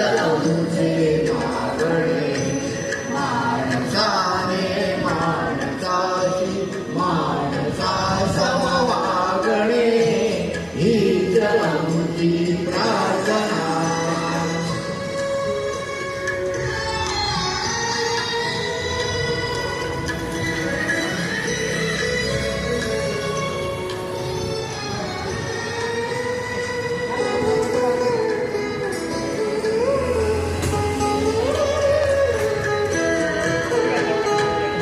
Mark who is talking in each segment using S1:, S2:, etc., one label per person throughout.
S1: तुझे मागणे माणसाने माणसाशी माणसा समवागणे हीच आमची प्रार्थना.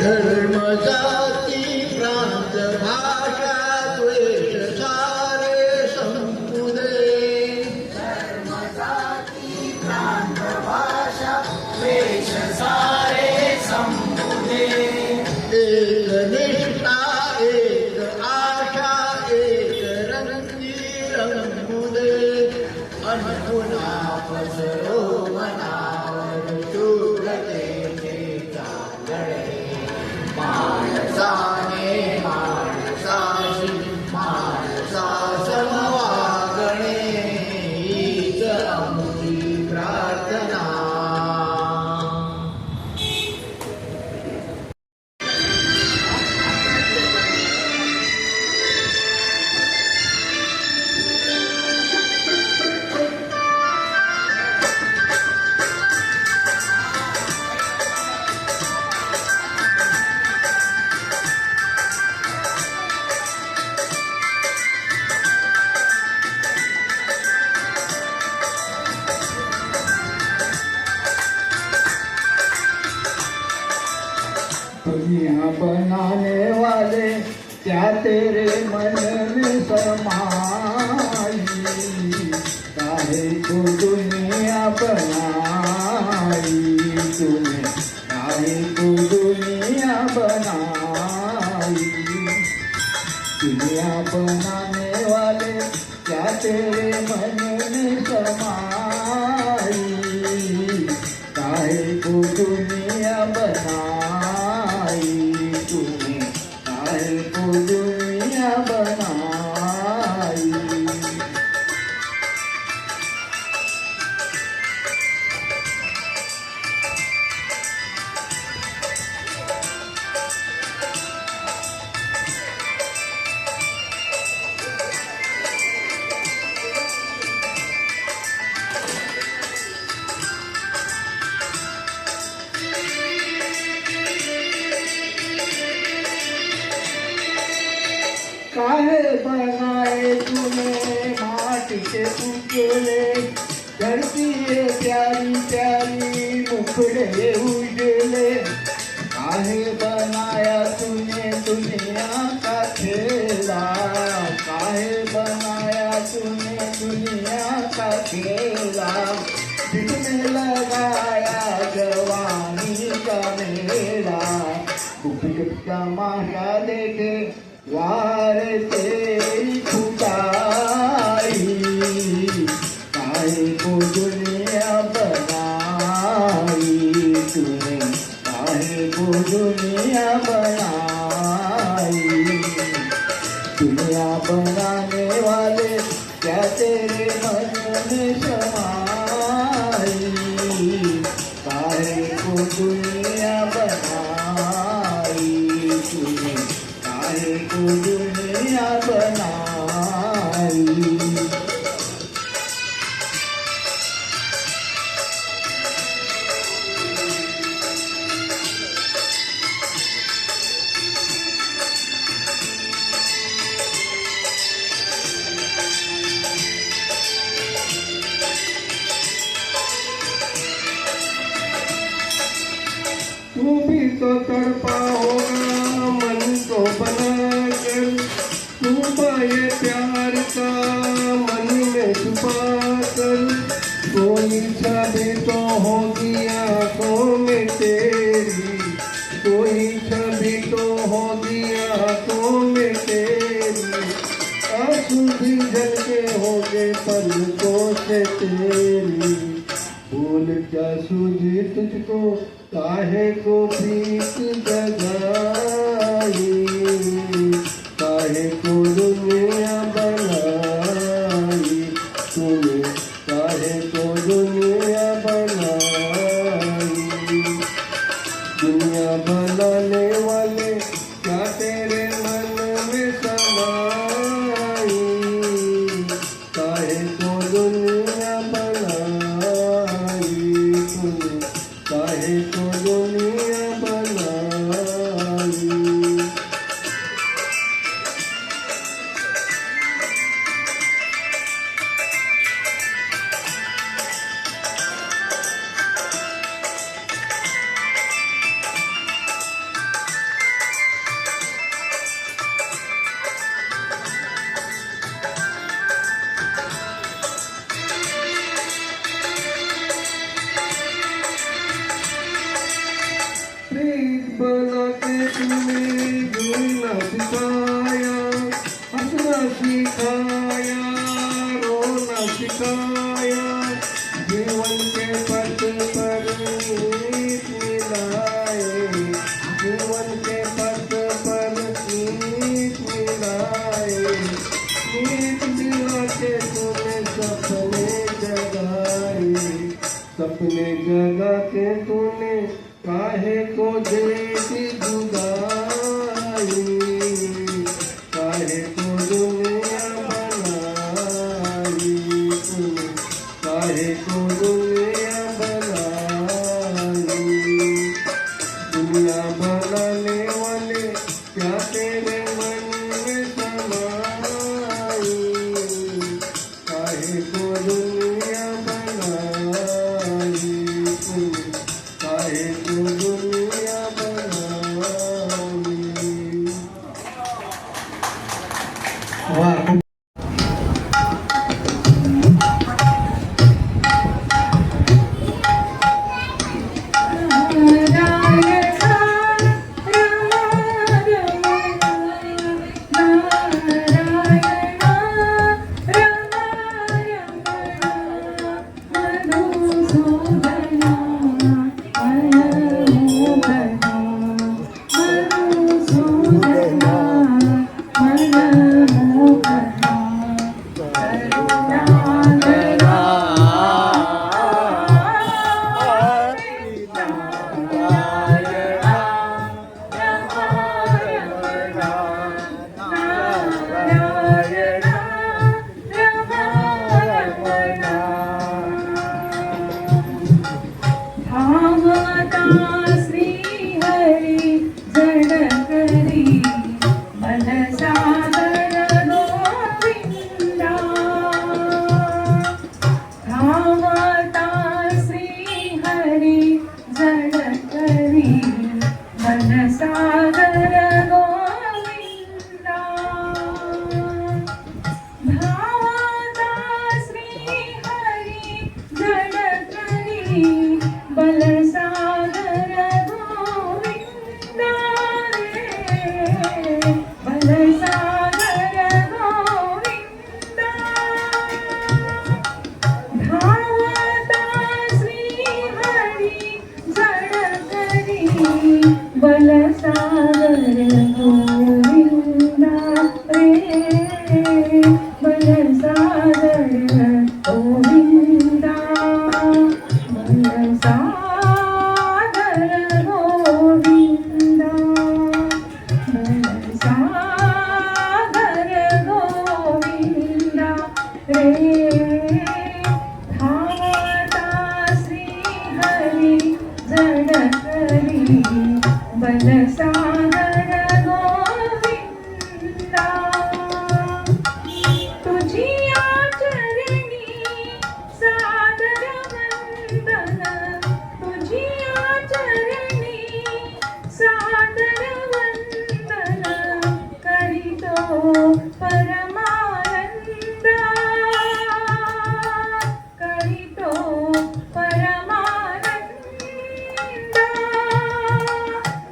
S1: धर्म जाती प्रांत भाषा द्वेष सारे संपू दे.
S2: धर्म जाती प्रांत भाषा द्वेष सारे संपू दे.
S1: एक निष्ठा एक आशा एक रंगी रंगू दे. अनपुना पसरो मनावर शूरतेचे चांदणे माणसाने माणसाशी माणसा समवागणे हीच आमची प्रार्थना.
S3: दुनिया बनाने वाले क्या तेरे मन में समाई. काहे को दुनिया बनाई तूने, काहे को दुनिया बनाई. दुनिया बनाने वाले क्या तेरे मन में समाई. काहे को दुनिया बनाई तूने, काहे को दुनिया बनाई. काहे बनाए तूने माटी के उजले. धरती है प्यारी प्यारी मुखड़े उजले. काहे बनाया तूने दुनिया का खेला. काहे बनाया तूने दुनिया का खेला. जिसमें लगाया जवानी का मेला. कुपित का माशा देखे वार तेरी खुदाई. काहे को दुनिया बनाई तूने, काहे को दुनिया बनाई. दुनिया बनाने वाले क्या तेरे मन में समाई. काहे को दुनिया बनाई तूने, काहे को दुनिया बनाई. तू भी तो तड़पा होगा मन को बनाकर. तू पाए प्यार का मन में छुपा कर. कोई छवि तो होगी आंखों में तेरी. कोई छवि तो होगी आंखों में तेरी. आंसू भी झलके होंगे पलकों से तेरी. भूल क्या सूझी तुझको काहे को प्रीत जगाई. काहे को दुनिया बनाई तूने, काहे को दुनिया बनाई. काहे को दुनिया बनाई। प्रीत बना के तूने जीना सिखाया, हंसना सिखाया, रोना सिखाया, जीवन के पथ पर नीत मिलाए, जीवन के पथ पर नीत मिलाए, नीत मिला के तूने सपने जगाए, सपने जगा के तूने काहे को देती जुदाई, काहे को दुनिया बनाई तूने, काहे को दुनिया बनाई। दुनिया बनाने वाले क्या तेरे मन में समाई, काहे को दुनिया बनाई तूने, काहे को दुनिया बनाई।
S1: वा खूप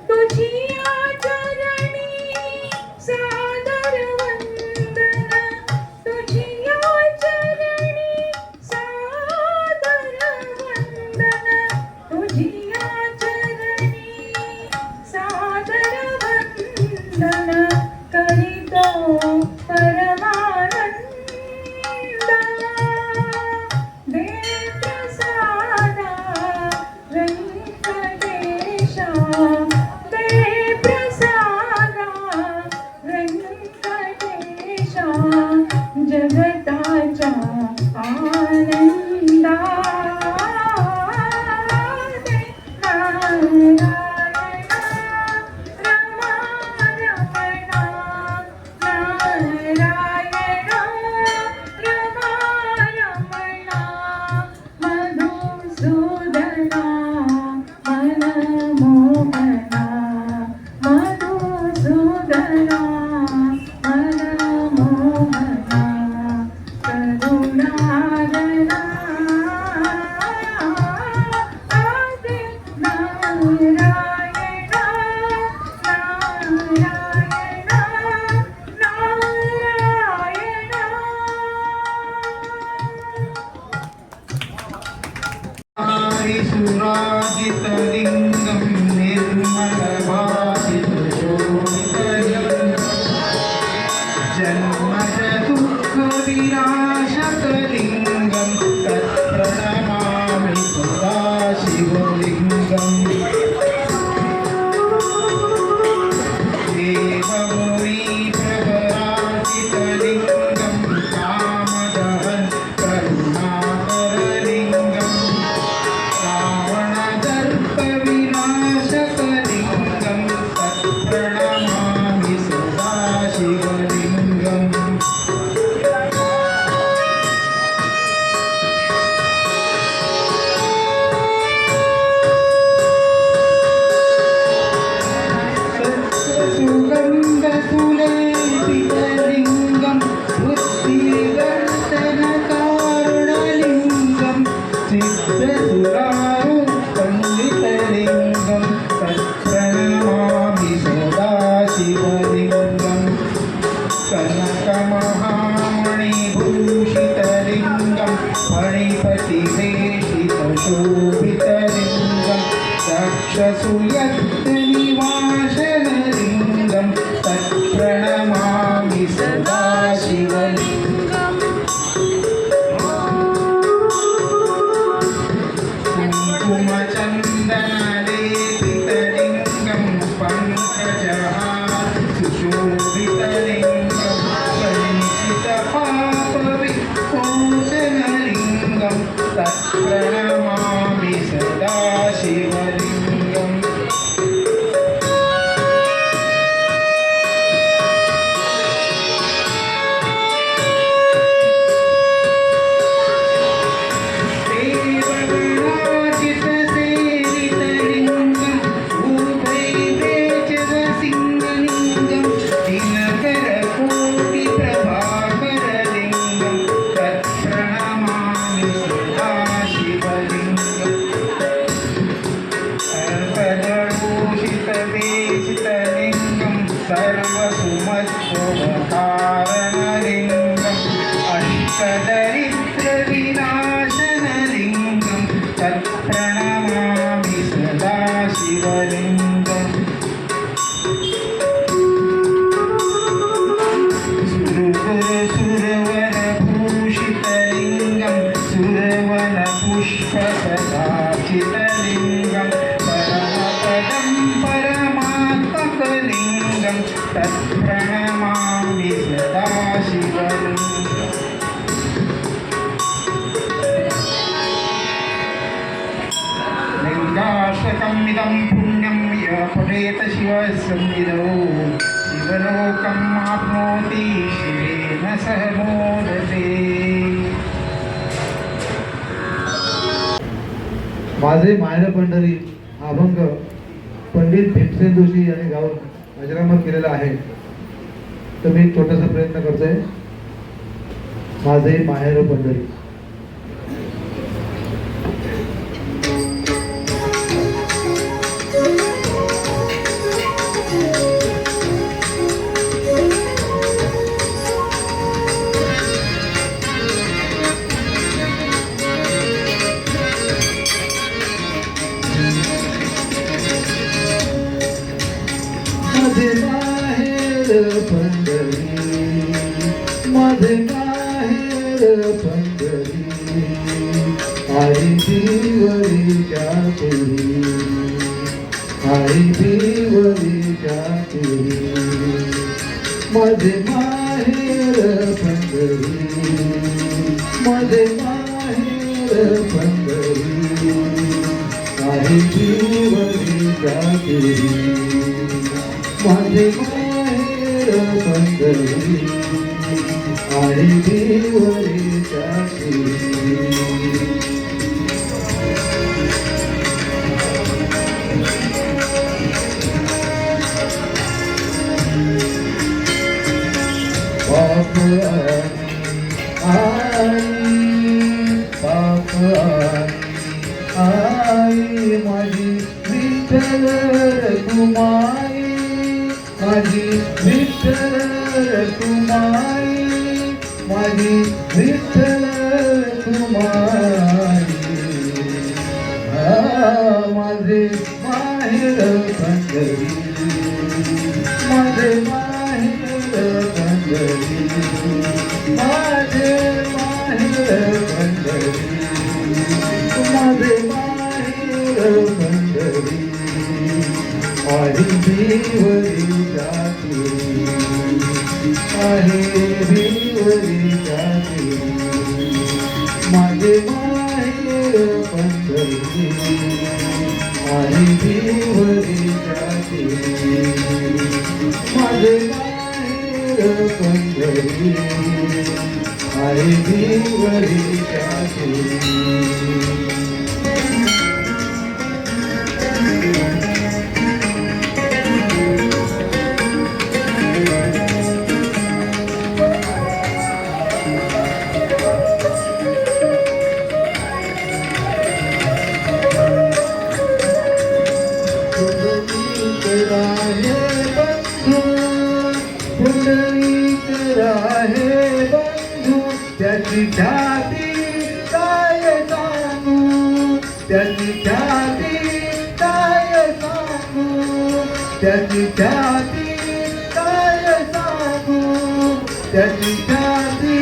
S4: तुझी मनमोहना मधुसूदना मनमोहना करुणागरा आदि नारायणा नारायणा नारायणा
S3: सुराजितलिङ्गं निर्मलभासितशोभितलिङ्गं जन्मज दुःखविनाशकलिङ्गं तत्प्रणमामि सदा शिवलिङ्गम् देवमुनिप्रवराजितलिङ्गं कामदहन् करुणाकरलिङ्गम् रावणदर्पविनाशकलिङ्गं तत्प्रणमामि सदा शिवलिङ्गम् सुगन्धकुलेपितलिङ्गं बुद्धिदर्शनकारणलिङ्गं सिद्धसुरारुपण्डितलिङ्गं तत्प्रणमामि सदा शिवलिङ्गम् कनकमहामणिभूषितलिङ्गं फणिपतिभेषितशोभितलिङ्गं दक्षसुयत्निवासनलिङ्गं तत्प्रणमामि सदा शिवलिङ्गम् कुङ्कुमचन्दनलेपितलिङ्गं पङ्कजहार सुशोभितलिङ्गं कलिषितपापविमोचनलिङ्गं तत्प्रणमामि सदा शिवलिङ्गम् देवगणाजितसेवितलिङ्गं भूतैवेचवसिंहलिङ्गं दिनकरकोटिप्रभाकरलिङ्गं तत्प्रणमामि सदा शिवलिङ्गम् सर्वजडोषितवेशितलिङ्गं सर्वसुमत्वकारणलिङ्गम् अष्टदरिद्रविनाशनलिङ्गं तत्प्रणमामि सदा शिवलिङ्गम् सुरवरभूषितलिङ्गं सुरवनपुष्पसदाचितलिङ्गं परमपदं परमात्मकलिङ्गं तत्प्रणमामि सदा शिवलिङ्गम् लिङ्गाष्टकमिदं पुण्यं यः पठेत शिवसन्निधौ शिवलोकम् आप्नोति शिवेन सह मोदते.
S1: माझे मायरा पंढरी हा अभंग पंडित भीमसेन जोशी यांनी गाऊन अजरामर केलेला आहे. तर मी छोटासा प्रयत्न करतोय. माझे माहेर पंढरी. माझे माहेर पंढरी, माझे माहेर पंढरी, आई देवरीच्या पुरी, आई देवरीच्या पुरी. माझे माहेर पंढरी, माझे माहेर पंढरी, आई देवरीच्या पुरी. माझे माहेर पंढरी, आई देवरीच्या पुरी. पाप आई पाप आई माझी विठ्ठल तुमाई माझी विठ्ठल तुमाई माझी विठ्ठल तुमाई माझे माहेर पंढरी माझे माहेर पंढरी माझे माहेर पंढरी माझे माहेर पंढरी आहे भिवरी जाती आहे भिवरी जाती माझे माहेर पंढरी आहे भिवरी जाती माझे माहेर पंढरी आहे भिवरी जाती त्याची ख्याती काय सांगू त्याची ख्याती काय सांगू त्याची ख्याती काय सांगू त्याची ख्याती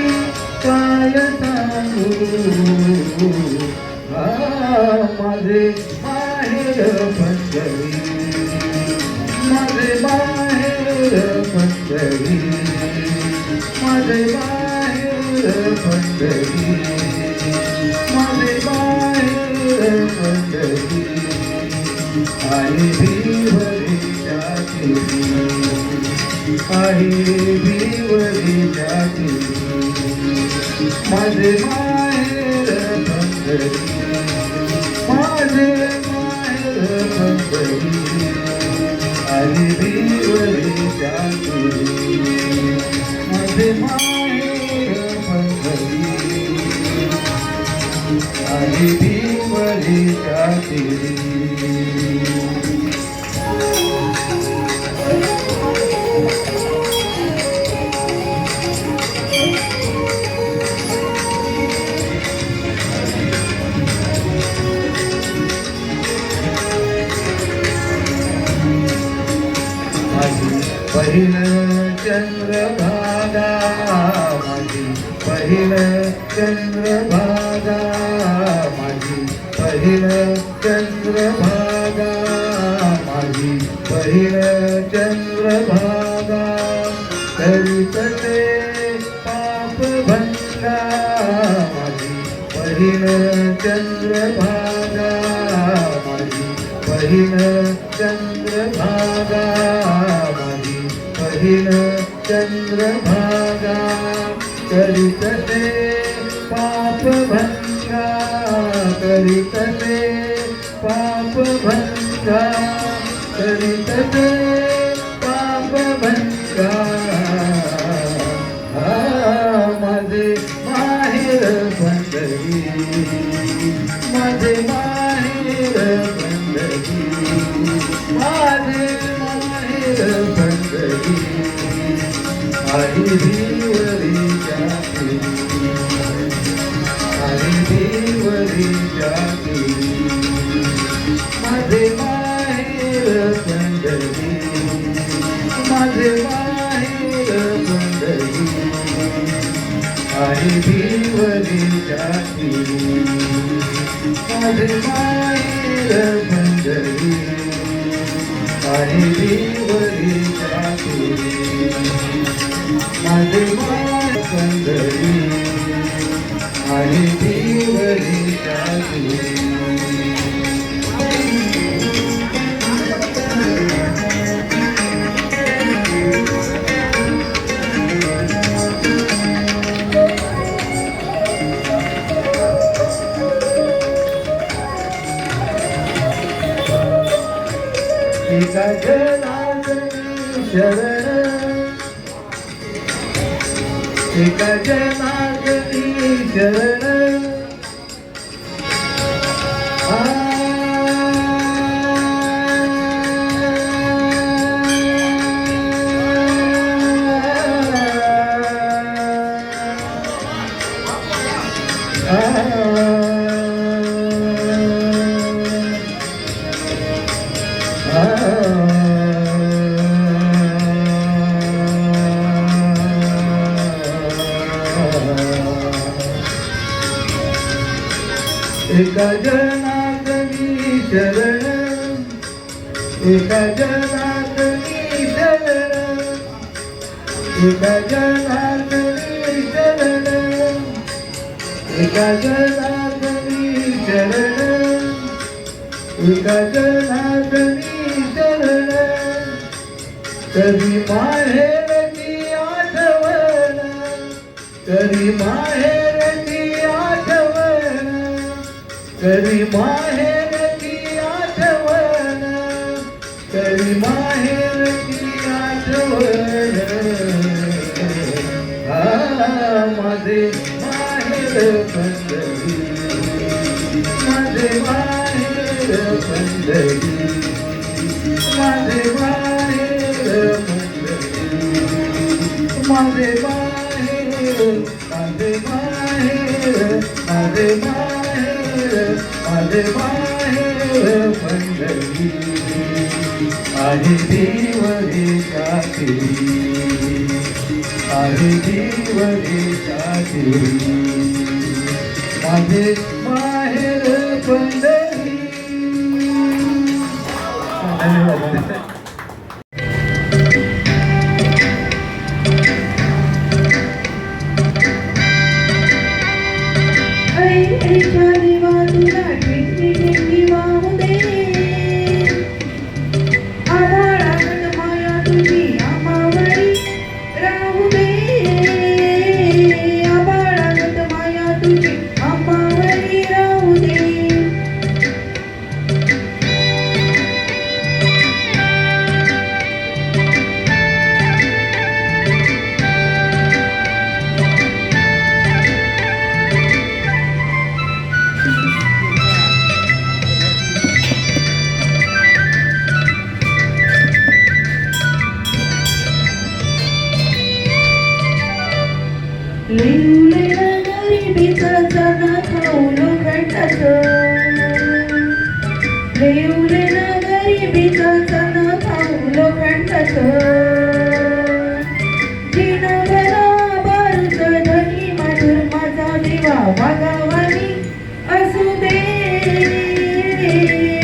S1: काय सांगू माझे माहेर पंढरी माझे माहेर पंढरी माझे माहेर पंढरी माझे माहेर पंढरी आई भिवरी जाती आई भिवरी जाती माझे माहेर पंढरी माझे माहेर पंढरी आई भिवरी जाती माझे माहेर पंढरी आई भिवरी जाती पहिलं चंद्रभागा माझी पहिलं चंद्रभागा माझी पहिलं चंद्रभागा माझी पहिलं चंद्रभागा करीत ते पाप भंगा माझी पहिलं चंद्रभागा माझी पहिलं चंद्रभागा पहिलं चंद्रभागा करीत ते पाप भंगा करीत ते पाप भंगा करीत ते पाप भंगा माझे माहेर पंढरी माझे माहेर पंढरी माझे माहेर पंढरी आई भिवरी जाती आई भिवरी जाती माझे माहेर पंढरी माझे माहेर पंढरी आई भिवरी जाती माझे माहेर पंढरी आई भिवरी जाती माझे माहेर पंढरी आई भिवरी जाती शरण एका जनार्दनी शरण एका जनार्दनी शरण एका जनार्दनी शरण एका जनार्दनी शरण एका जनार्दनी शरण एका जनार्दनी शरण कधी माहेरची आठवण कधी माहेरची आठवण कधी माहेरची आठवण कधी माहेरची आठवण माझे माहेर पंढरी माझे माहेर पंढरी माझे माहेर पंढरी माझे माहेर माझे माहेर माझे माहेर माझे माहेर पंढरी आहे देवरेच्या तेरी आहे देवरेच्या तेरी माझे माहेर पंढरी. धन्यवाद.
S4: ऐरीच्या देवा तुला ठिकठी ठिकठी वाहू दे आभाळात माया तुझी आम्हावरी राहू दे आभाळात माया तुझी आम्हावरी राहू दे लिवलेला गरिबीचा चणा खाऊ लोखंडाचं लिवलेला गरिबीचा चणा खाऊ लोखंडाचं जिनभरा बारूच धनी माधुर माझा देवा वागावानी असू दे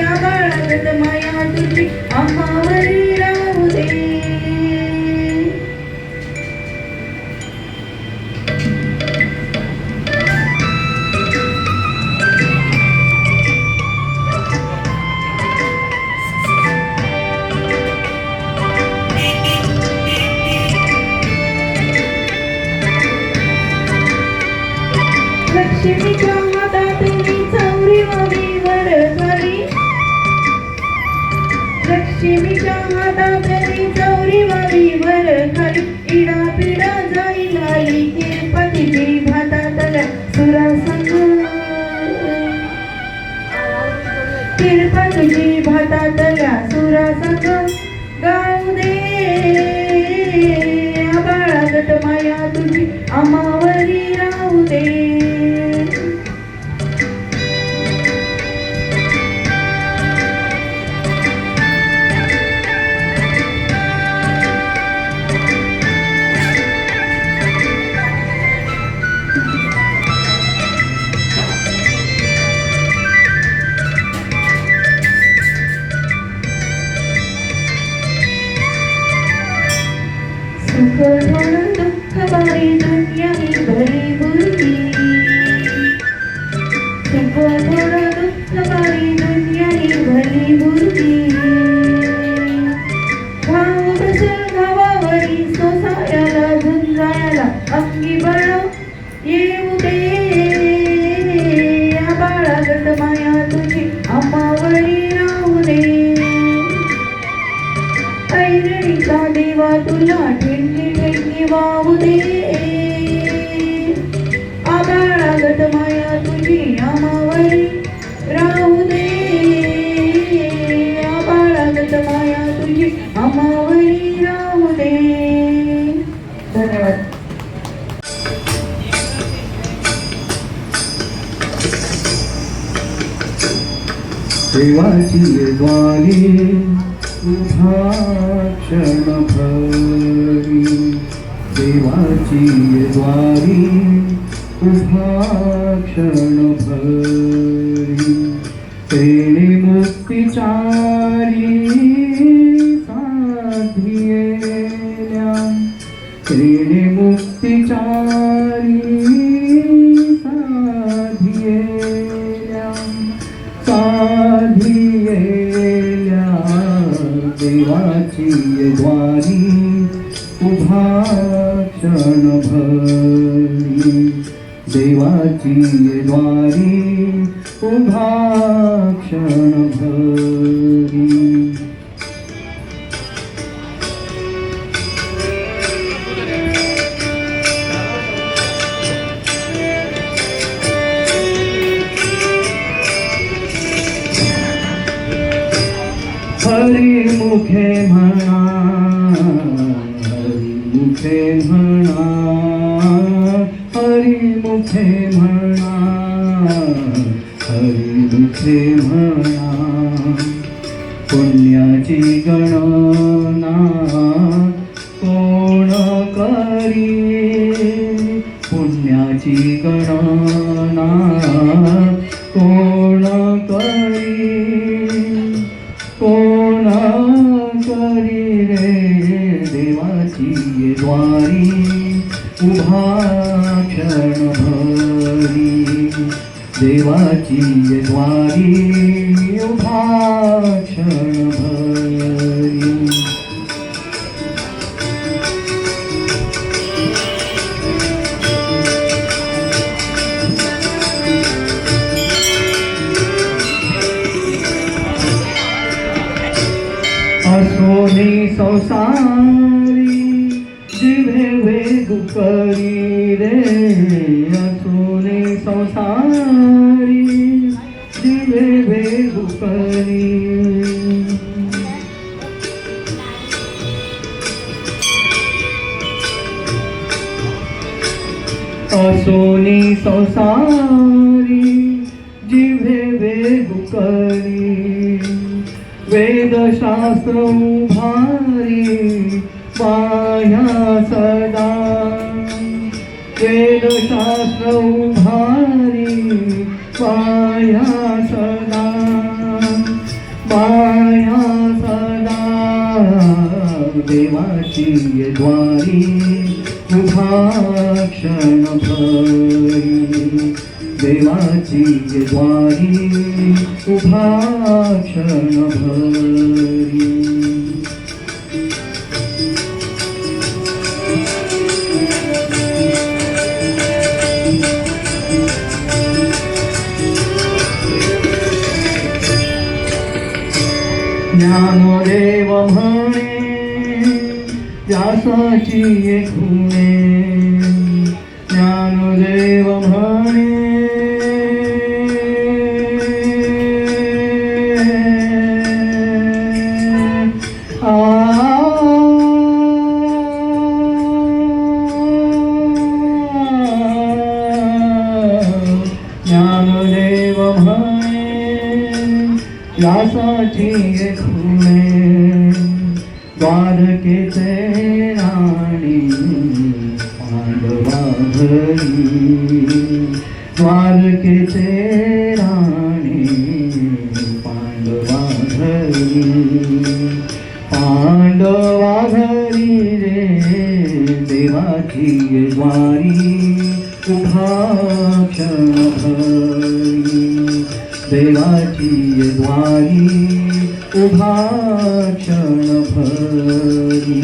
S4: आबाळागत माया तुझी आम्हावरी राहू दे. लक्ष्मीच्या हातात मी चौरी वावीवर झाली लक्ष्मीच्या हातात मी चौरी वावीवर खाली इडा पिडा जाईल आली किरपतीची भातातल्या सुरासंग किरपतीची भातातल्या सुरासंग गाऊ दे आबाळागत माया तुझी आम्हावरी राहू दे. सुख थोडं दुःख बारी दुनिया ही भरी बुरकी सुख थोडं दुःख बारी दुनिया ही भरी बुरकी घाव बसेल गावावरी सोसायला झुंजायला अंगी बळ येऊ दे आबाळागत माया तुझी आम्हावरी राहू दे. ऐरणीचा देवा तुला ठिणगी ठिणगी वाहू दे माया तुझी आमावरी राहू दे आबाळागत माया तुझी आमावरी राहू दे. धन्यवाद.
S3: देवाची द्वारी उभा क्षणभरी, देवाची द्वारी उभा क्षणभरी, तेणे मुक्तिचारी साधियेल्या, तेणे मुक्तिचारी साधियेल्या, साधियेल्या देवाची द्वारी उभा क्षणभरी, देवाची द्वारी उभा क्षणभरी. हरी मुखे म्हणा, हरी मुखे म्हणा, हरी मुखे म्हणा, हरी मुखे म्हणा, पुण्याची गणना कोण करी, पुण्याची गणना कोण करी, कोण करी रे देवाची द्वारी उभा क्षणभरी, देवाची द्वारी उभा क्षणभरी. असोनी संसारी जिभे वेगु करी रे, असोनी संसारी जिभे वेगु करी, असोनी संसारी जिभे वेगु करी, वेदशास्त्र भारी पाया सदा, वेदशास्त्र भारी पाया सदा, पाया सदा देवाची द्वारी उभा क्षणभरी, देवाची द्वारी उभा क्षणभरी. ज्ञानदेव म्हणे व्यासाची खुणे, ज्ञानदेव म्हणे ज्ञानदेव म्हणे व्यासाची खुणे, द्वारकेचे राणी पांडवा घरी, द्वारकेचे राणी पांडवा घरी, पांडवा घरी रे देवाची द्वारी उभा क्षणभरी, देवाची द्वारी उभा क्षणभरी,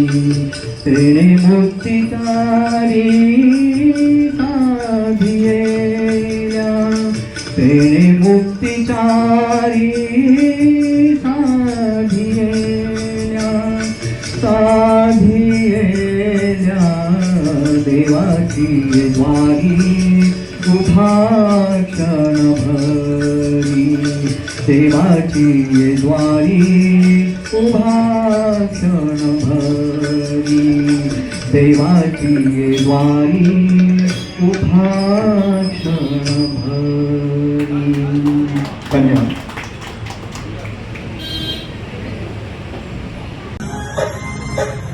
S3: तेणे मुक्तिचारी साधियेल्या, तेणे मुक्तिचारी साधियेल्या, साधियेल्या देवाची द्वारी उभा उभा क्षणभरी देवाची ये द्वारी उभा क्षणभरी देवाची ये द्वारी उभा क्षणभरी. धन्यवाद.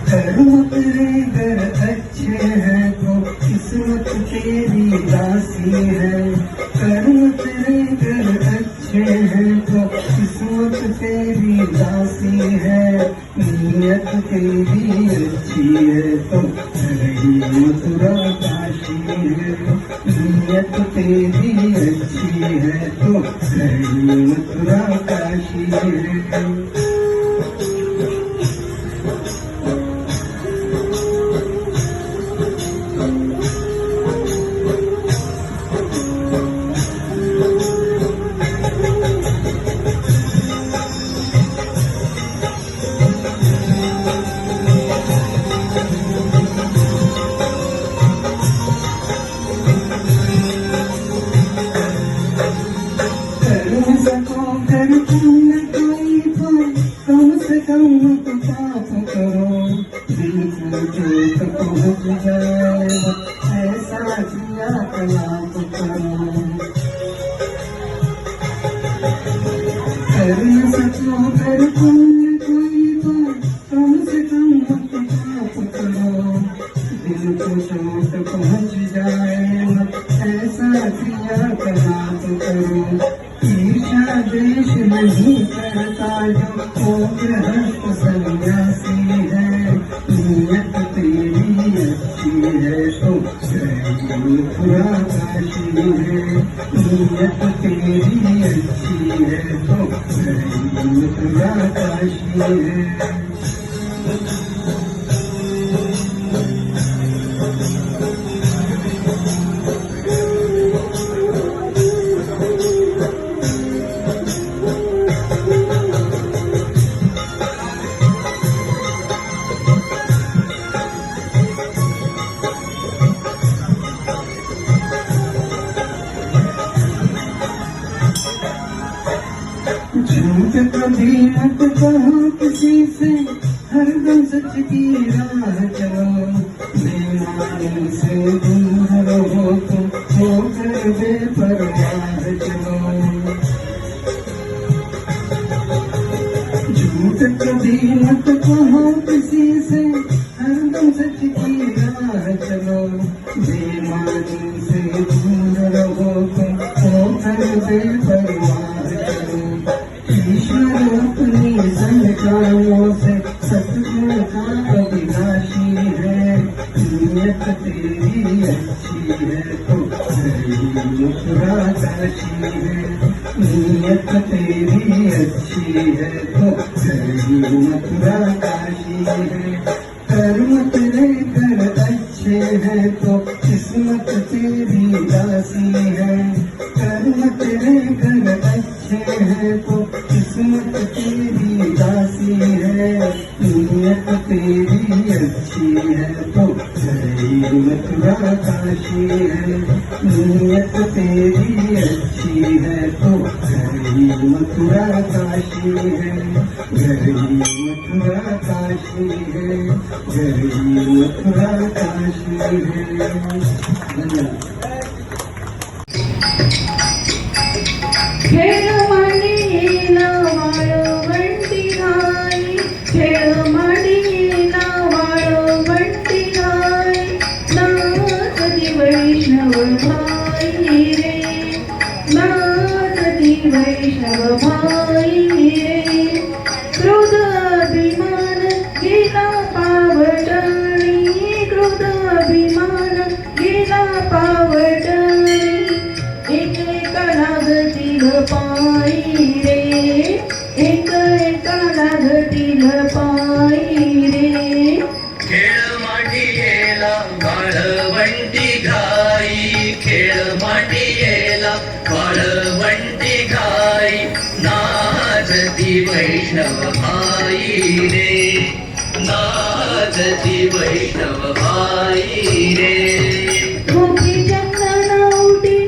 S2: कर्म तेरे घर अच्छे हैं तो किस्मत तेरी दासी है. कर्म तेरे घर अच्छे हैं तो किस्मत तेरी दासी है. नीयत तेरी अच्छी है तो रही मथुरा काशी है. नीयत तेरी अच्छी है तो रही मथुरा काशी है. कम से कम पाप करो. दिल को चोट पहुँच जाए ऐसा किया कलाप करो. कर न सको कर पुण्य कोई तो कम से कम पाप करो. दिल को चोट पहुँच जाए ऐसा किया कलाप करो. ईर्षा देश नहीं करता जो वो गृहस्थ सन्यासी है. नीयत तेरी अच्छी है तो रही मथुरा काशी है. नीयत तेरी अच्छी है तो रही मथुरा काशी है. झूठ कभी मत कहो किसी से. हरदम सच की राह चलो. बेईमानी से दूर रहो तुम होकर बेपरवाह चलो. झूठ कभी मत कहो किसी से. हरदम सच की राह चलो. बेईमानी से दूर रहो तुम होकर बेपरवाह चलो. ईश्वर अपनी संकायों से सतगुण का अविनाशी है. नीयत तेरी अच्छी है तो रही मथुरा काशी है. नीयत तेरी अच्छी है तो रही मथुरा काशी है. कर्म तेरे घर अच्छे हैं तो किस्मत तेरी दासी है. कर्म तेरे घर अच्छे हैं तो किस्मत तेरी दासी है. नीयत तेरी अच्छी है तो रही मथुरा काशी है. नीयत तेरी अच्छी है तो रही मथुरा काशी है. रही मथुरा काशी है. रही मथुरा काशी है. धन्यवाद.
S4: खेळ मांडीला वाळवंटी घाई. खेळ मांडीला वाळवंटी घाई. नाचती वैष्णव भाई रे. नाचती वैष्णव भाई रे. क्रोध अभिमान गेला पावटणी. क्रोध अभिमान गेला पावटणी. एक एका लागतील पायी रे. एक एका लागतील पायी रे.
S2: खेळ मांडियेला वाळवंटी घाई. खेळ मांडियेला वाळवंटी घाई. नाचती वैष्णव भाई रे. नाचती वैष्णव भाई रे.
S4: मोठी चंदन उठी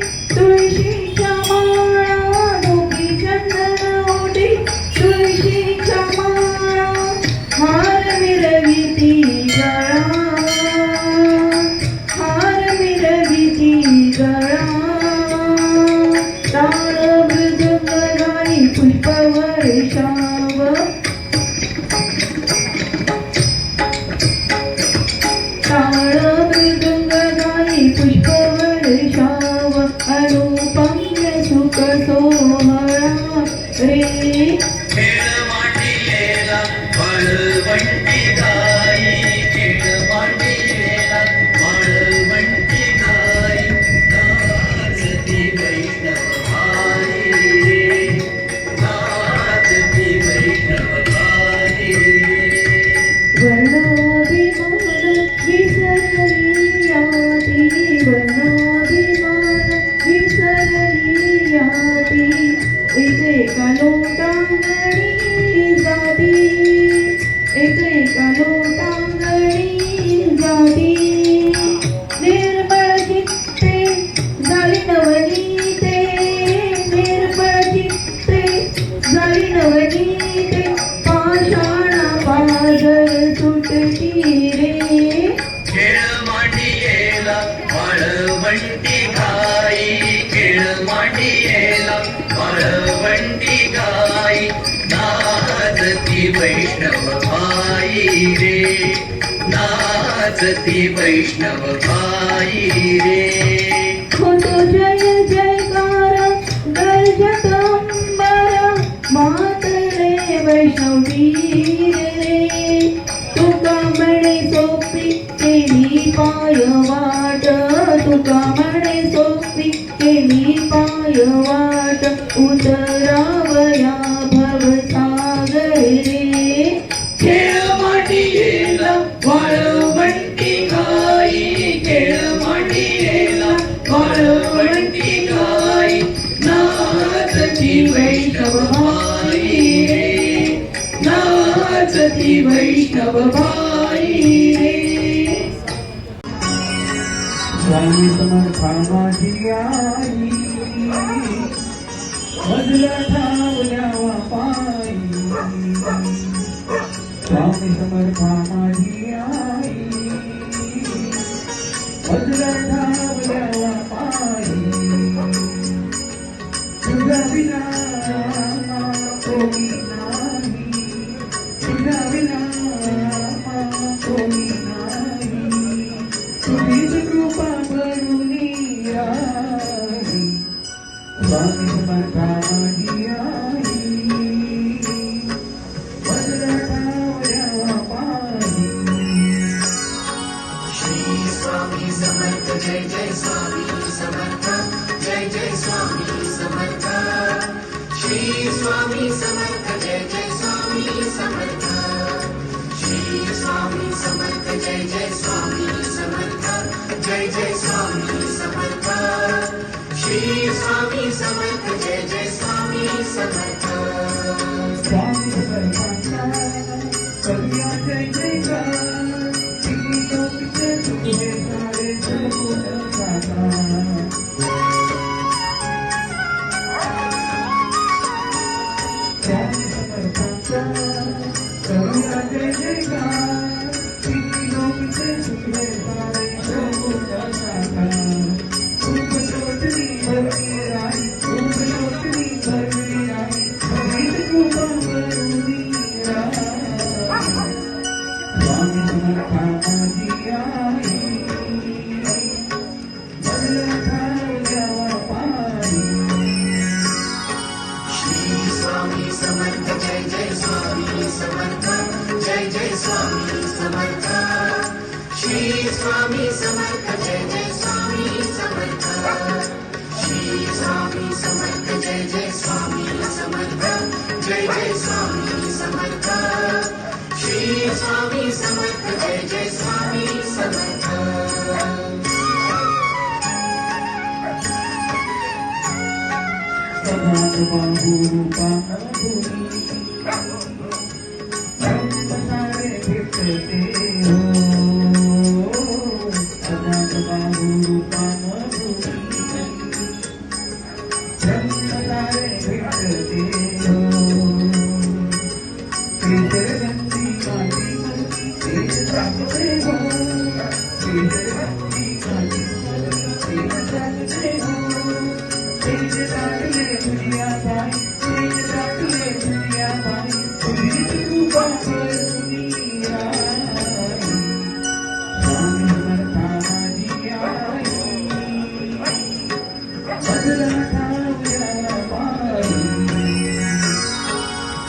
S2: येला वाळवंटी गाई खेळ मांडी येला वाळवंटी गाई नाचती वैष्णव भाई रे नाचती वैष्णव भाई रे
S4: वर्णाभिमान विसरली याती वर्णाभिमान विसरली याती एकेका लोटांगणी जाती एकेका लोटांगणी जाती निर्मळ चित्ते झाली नवनीते निर्मळ चित्ते झाली नवनीते पाषाणा पाजर सुटती रे
S2: खेळ मांडी येला वाळवंटी गाई खेळ मांडी येला वाळवंटी गाई नाचती वैष्णव भाई रे नाचती वैष्णव भाई रे
S4: होतो जय जयकार गर्जत अंबर मातरे वैष्णवी रे तुका म्हणे सोपी केली पाय वाट तुका म्हणे सोपी केली पाय वाट उतरावया भवसागर रे
S2: खेळ मांडी येला वाळवंटी गाई खेळ मांडी येला वाळवंटी गाई नाचती वैष्णव भाई रे नाचती वैष्णव भाई रे
S3: स्वामी समर्था माझी आई मजला ठावल्या पायी स्वामी समर्था माझी आई मजला ठावल्या पायी तुझ्या विना कोणी नाही तुझ्या विना कोणी नाही तुझीच कृपा करुणी आई स्वामी समर्था माझी आई मजला ठावल्या पायी
S2: श्री स्वामी समर्थ जय जय स्वामी समर्थ जय जय स्वामी समर्थ श्री स्वामी समर्थ जय जय स्वामी समर्थ श्री स्वामी समर्थ जय जय स्वामी समर्थ जय जय स्वामी समर्थ श्री स्वामी समर्थ जय जय स्वामी समर्थ
S3: स्वामी समर्थांचा करूया जय जयकार किती लोकचे तुझे सारे जगून जाता स्वामी समर्थांचा करूया जय जयकार किती लोकचे तुझे सारे जगून जाता खूप लोटली भरली आई खूप लोटली भरली आई भरीत कृपा करुणी आई स्वामी समर्था माझी आई मजला ठावल्या पायी
S2: श्री स्वामी समर्थ जय जय स्वामी समर्थ जय जय स्वामी समर्थ श्री स्वामी समर्थ जय जय स्वामी समर्थ श्री स्वामी समर्थ जय जय स्वामी समर्थ जय जय स्वामी समर्थ श्री स्वामी समर्थ जय जय स्वामी समर्थ
S3: सदात बाहुरूपा मधुरी ब्रह्मसारे भेटते हो सदात बाहुरूपा मधुरी ब्रह्मसारे भेटते हो केशरगंधी काली तेज सागते हो केशरगंधी काली तेज सागते हो तेज दाटले दुनिया पाई तेज दाटले दुनिया पाई तुझीच कृपा करुणी आई स्वामी समर्था माझी आई मजला ठावल्या पायी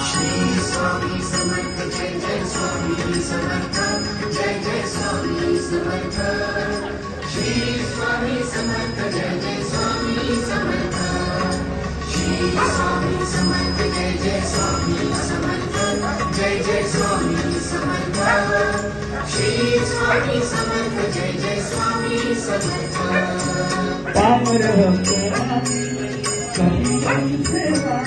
S2: श्री स्वामी समर्थ समर्थ जय जय स्वामी समर्थ श्री स्वामी समर्थ जय जय स्वामी समर्थ श्री स्वामी समर्थ जय जय स्वामी समर्थ जय जय स्वामी समर्थ श्री स्वामी समर्थ जय जय स्वामी समर्थ
S3: पामर करी सेवा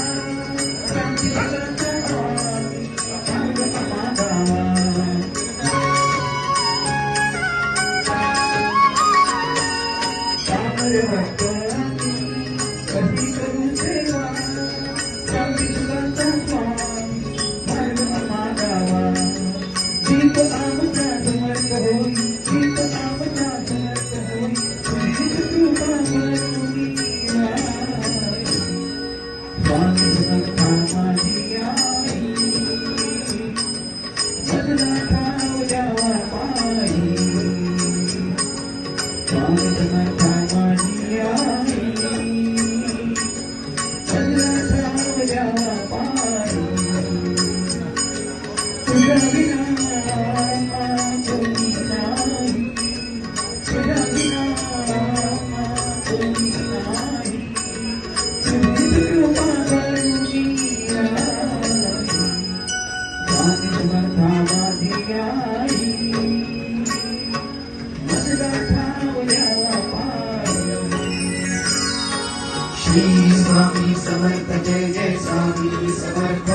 S2: श्री स्वामी समर्थ जय जय स्वामी समर्थ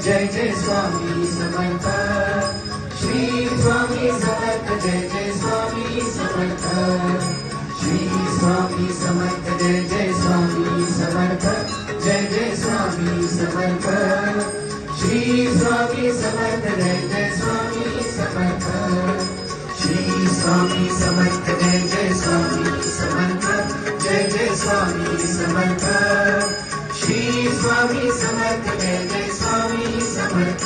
S2: जय जय स्वामी समर्थ श्री स्वामी समर्थ जय जय स्वामी समर्थ श्री स्वामी समर्थ जय जय स्वामी समर्थ जय जय स्वामी समर्थ श्री स्वामी समर्थ जय जय स्वामी समर्थ श्री स्वामी समर्थ जय जय स्वामी समर्थ जय जय स्वामी समर्थ श्री स्वामी समर्थ जय जय स्वामी समर्थ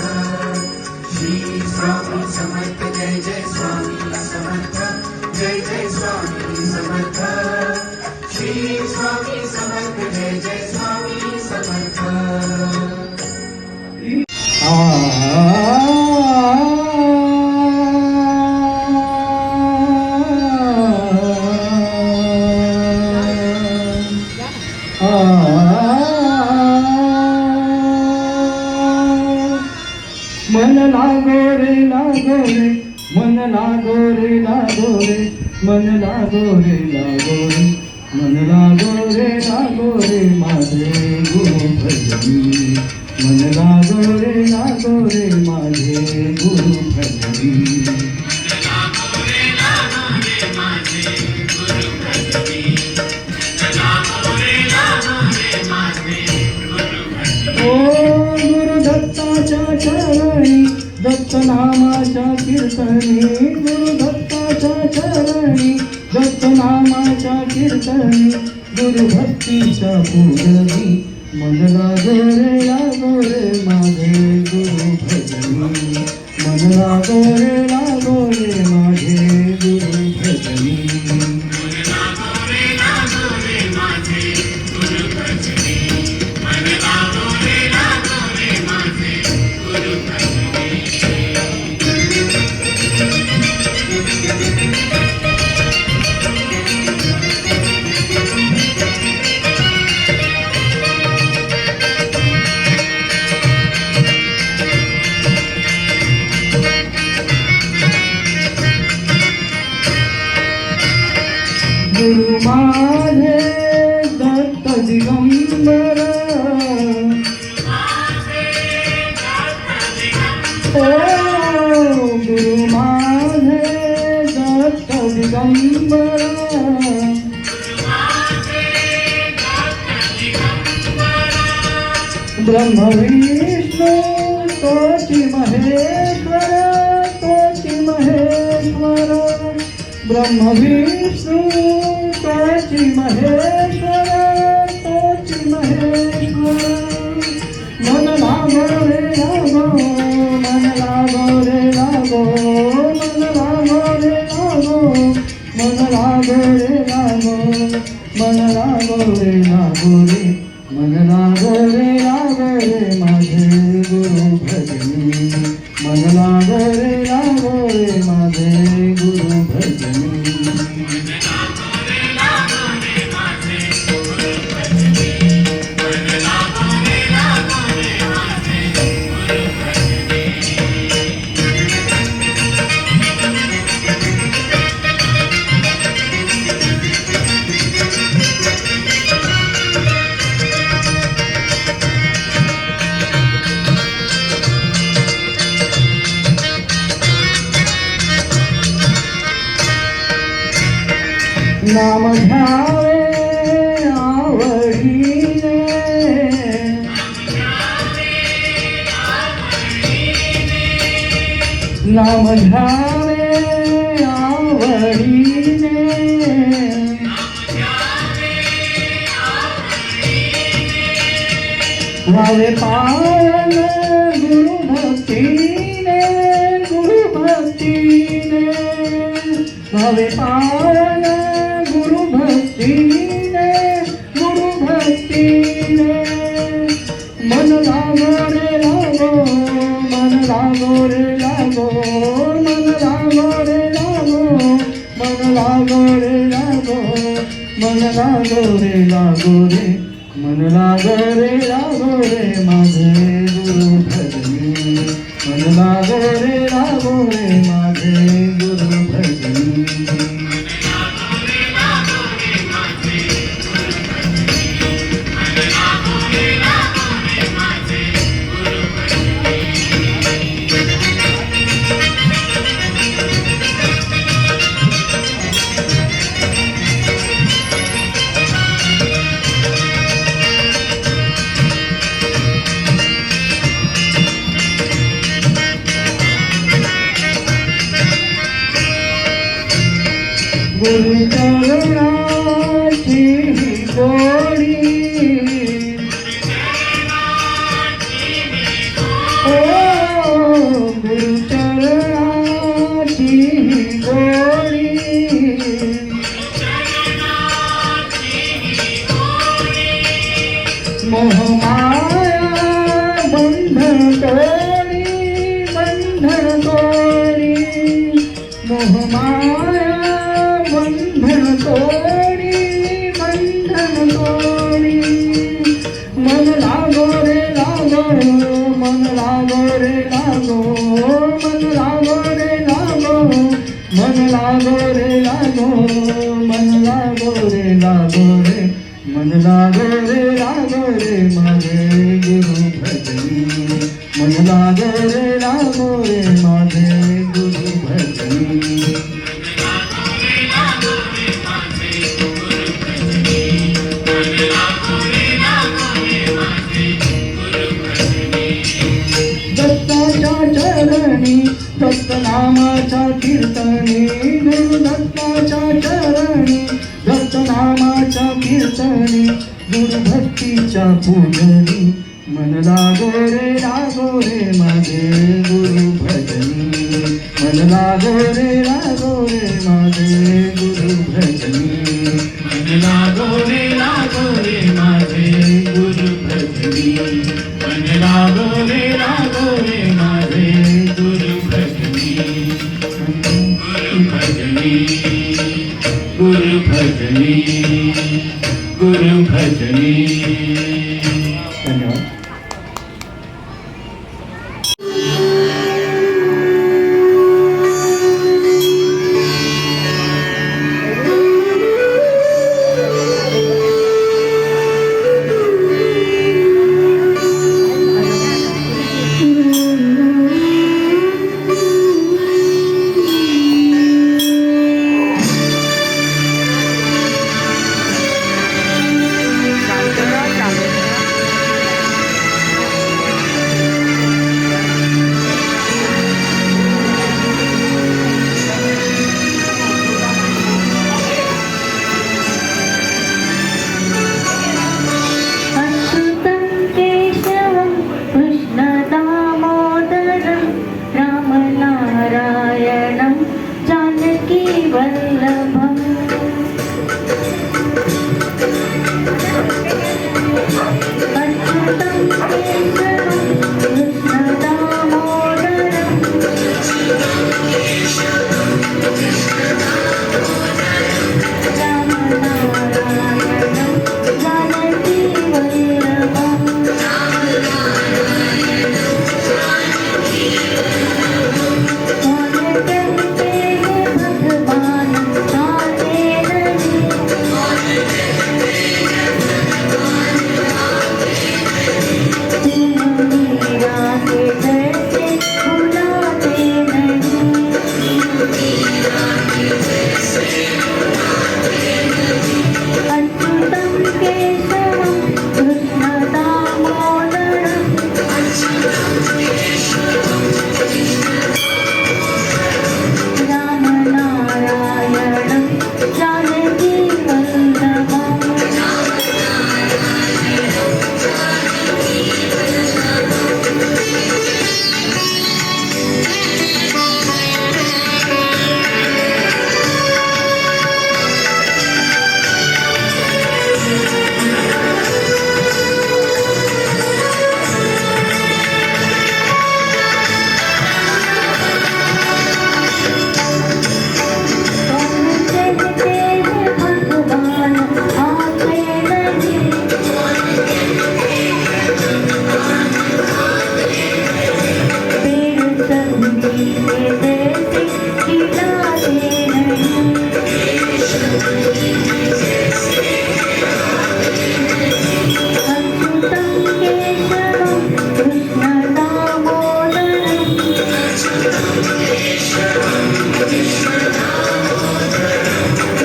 S2: श्री स्वामी समर्थ जय जय स्वामी समर्थ जय जय स्वामी समर्थ श्री स्वामी समर्थ जय जय स्वामी समर्थ
S3: मन लागो रे लागो रे मन लागो रे लागो रे मन लागो रे लागो रे मन लागो रे लागो रे माझे गुरु भजनी मन लागो रे माझे गुरु भजनी ओ गुरु दत्ताच्या चरणी दत्त नामाच्या कीर्तनी गुरु दत्ताच्या चरणी दत्त नामाच्या कीर्तनी गुरु भक्तीच्या पूजनी मन लागो रे माझे गुरु भजनी मन लागो रे माझे गुरु भजनी गुरु माझे दत्त दिगंबर ओ गुरु माझे दत्त दिगंबर ब्रह्म विष्णू तोची महेश्वर ब्रह्म विष्णू तोची महेश्वर मन लागो रे लागो मन लागो रे लागो मन लागो रे लागो मन लागो रे लागो मन लागो रे लागो रे मन लागो रे माझे गुरु भजनी मन मन लागो रे माझे गुरु भजनी नाम घ्यावे आवडीने नाम घ्यावे आवडीने व्हावे पावन गुरु भक्तीने व्हावे पावन गुरु भक्तीने मन लागो रे लागो मन लागो रे लागो मन लागो रे लागो मन लागो रे लागो मन लागो रे लागो रे मन लागो रे लागो रे माझे गुरु भजनी मन लागो रे माझे गुरु भजनी गुरु चरणाची गोडी ओ गुरु चरणाची गोडी मोहमाया बंधन तोडी मोहमाया बंधन तोडी मन लागो रे लागो मन लागो रे लागो मन लागो रे लागो मन लागो रे लागो मन लागो रे लागो रे मन लागो रे लागो रे माझे गुरु भजनी मन लागो रे माझे गुरु भजनी दत्ताच्या चरणी दत्तनामाच्या कीर्तनी गुरु दत्ताच्या चरणी दत्तनामाच्या कीर्तनी गुरु भक्तीच्या पूजनी मन लागो रे माझे गुरु भजनी मन लागो रे माझे गुरु भजनी मन लागो रे माझे गुरु भजनी मन लागो रे माझे गुरु भजनी गुरु भजनी गुरु भजनी धन्यवाद.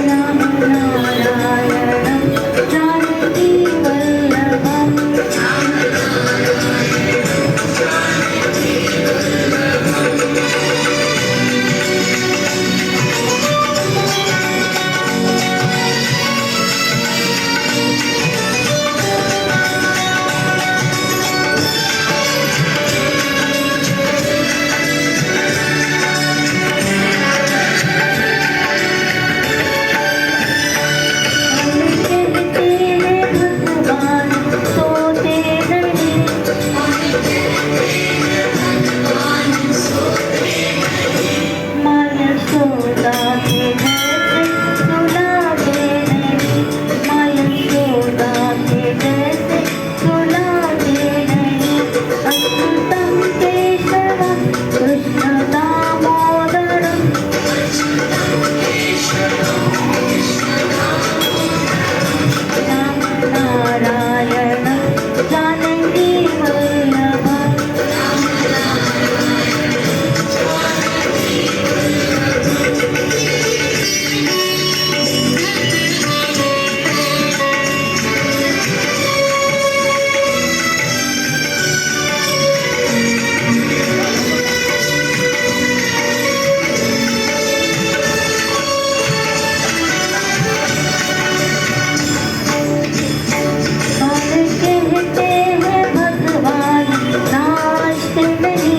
S4: राम नारायणं जानकी वल्लभम् भगवान सोते नहीं माया सोदा के जैसे सुलागे नहीं माया सोदा के जैसे सुलागे नहीं अच्युतं केशवं कृष्ण दामोदरम् राम नारायणं जानकी वल्लभम् और कहते हैं भगवान नाचते नहीं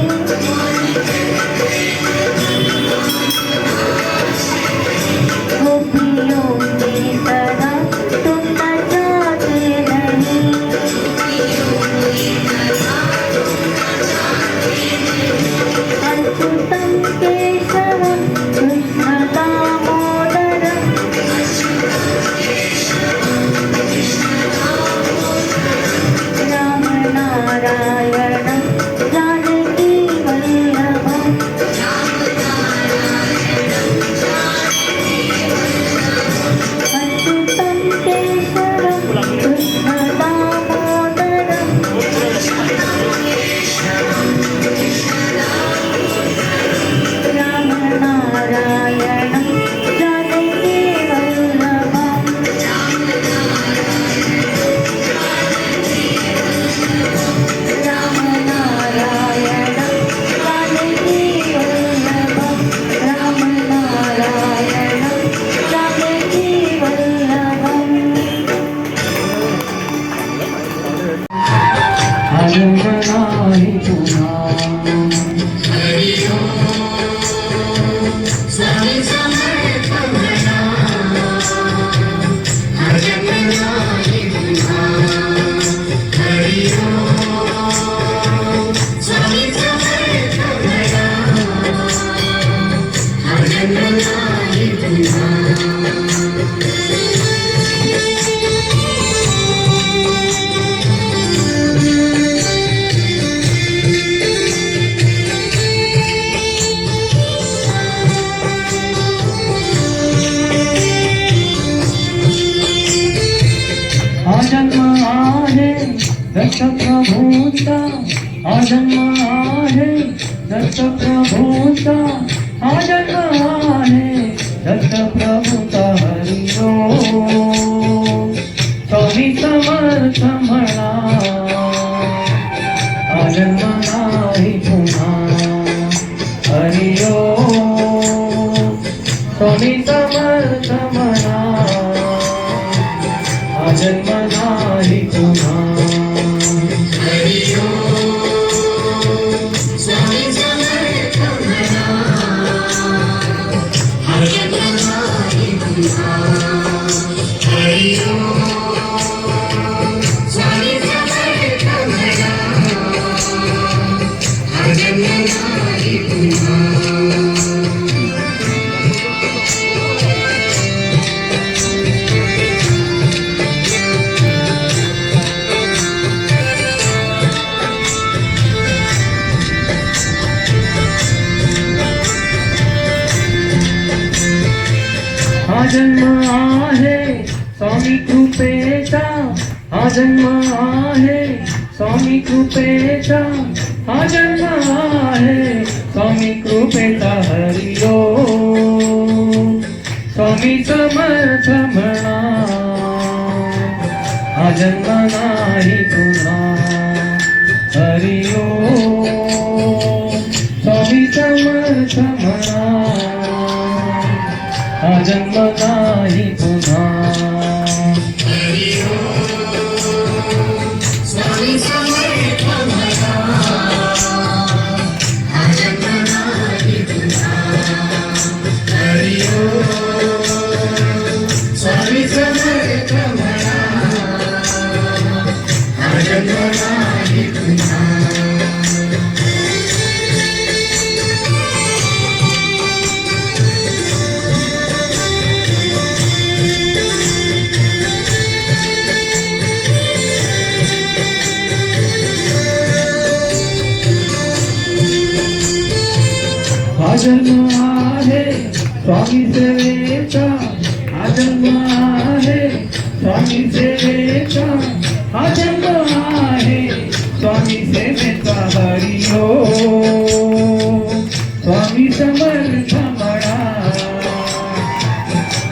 S4: गोपियों की तरह तुम नचाते नहीं अच्युतं केशवं कृष्ण दामोदरम् राम नारायणं जानकी वल्लभम् अच्युतं केशवं कृष्ण दामोदरम् राम नारायणं जानकी वल्लभम् राम नारायणं जानकी वल्लभम् राम नारायणं जानकी वल्लभम्
S3: आनंदनाही पुन्हा
S2: स्वामी समर्थ म्हणा भजन नाही पुन्हा हरी ओम स्वामी समर्थ म्हणा भजन नाही पुन्हा
S3: जन्म आहे दत्त प्रभूचा जन्म आहे दत्त प्रभूचा जन्म आहे दत्त प्रभूचा हरी ओम स्वामी समर्थ म्हणा जन्म नाही पुन्हा हरी ओम स्वामी समर्थ म्हणा जन्म नाही पुन्हा
S2: हरी ओम स्वामी समर्थ म्हणा भजन नाही पुन्हा हरी ओम स्वामी समर्थ म्हणा भजन नाही पुन्हा
S3: जन्म आहे स्वामी कृपेचा जन्म आहे स्वामी कृपेचा जन्म आहे स्वामी कृपेचा हरिओ स्वामी समर्थ म्हणा हा जन्म नाही पुन्हा हरिओ स्वामी समर्थ म्हणा हा जन्म नाही पुन्हा
S2: स्वामी समर्थ म्हणा हा जन्म नाही पुन्हा हरि ओम स्वामी समर्थ म्हणा हा जन्म नाही पुन्हा
S3: हा जन्म आहे स्वामी सेवेचा हा जन्म आहे स्वामी सेवेचा हा जन्म आहे स्वामी सेवेचा हरि ओम स्वामी समर्थ म्हणा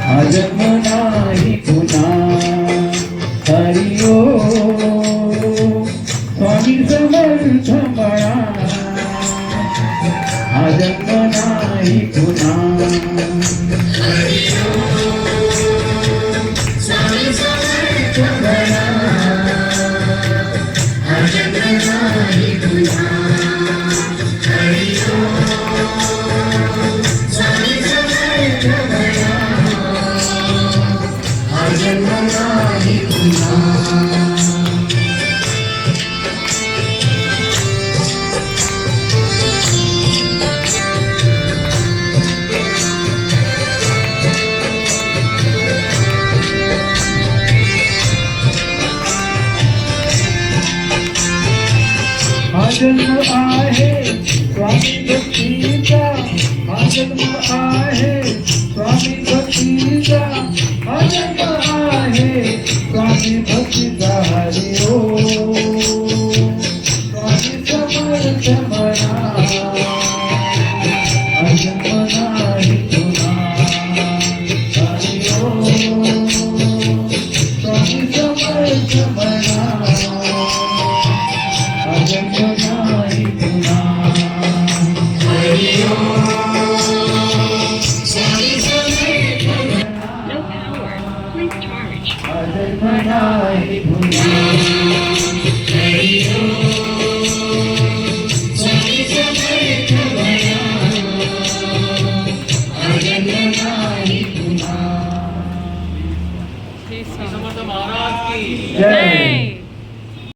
S3: हा जन्म नाही पुन्हा हरि ओम स्वामी समर्थ म्हणा हा जन्म नाही पुन्हा
S2: स्वामी समर्थ म्हणा हा जन्म नाही पुन्हा हरि ओम स्वामी समर्थ म्हणा हा जन्म नाही पुन्हा
S3: हा जन्म आहे स्वामी भक्तीचा हा जन्म आहे स्वामी भक्तीचा हा जन्म आहे स्वामी भक्तीचा हरि ओम स्वामी समर्थ म्हणा हा जन्म नाही पुन्हा हरि ओम स्वामी समर्थ म्हणा हा जन्म नाही पुन्हा
S2: हरि ओम Swami Samarth
S5: No power. Please charge.
S3: हा जन्म नाही पुन्हा
S2: हरि ओम स्वामी समर्थ म्हणा हा जन्म नाही पुन्हा
S3: जय